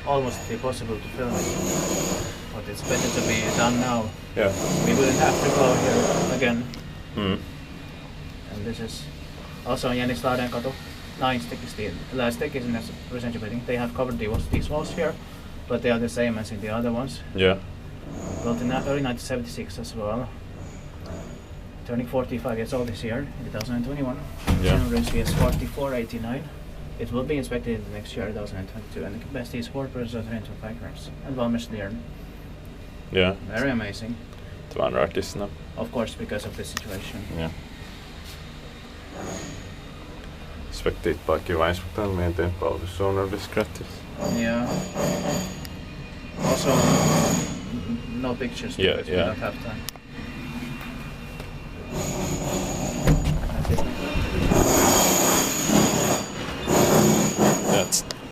Almost impossible to film it, but it's better to be done now. Yeah. We wouldn't have to go here again. Mm. And this is also Jänislahdenkatu. 9 stick is the last stick is in a residential building. They have covered these walls here, but they are the same as in the other ones. Yeah. Built in early 1976 as well. Turning 45 years old this year in 2021. Yeah. General is 4489. It will be inspected in the next year, 2022, and the capacity is 4 per 325 grams. And ValmetSchlieren. Yeah. Very amazing. Det var en artist now. Of course, because of the situation. Yeah. Inspektiitpaakin vain inspektaan meidän palvelussuunnitelmissa gratis. Yeah. Also, no pictures because we don't have time.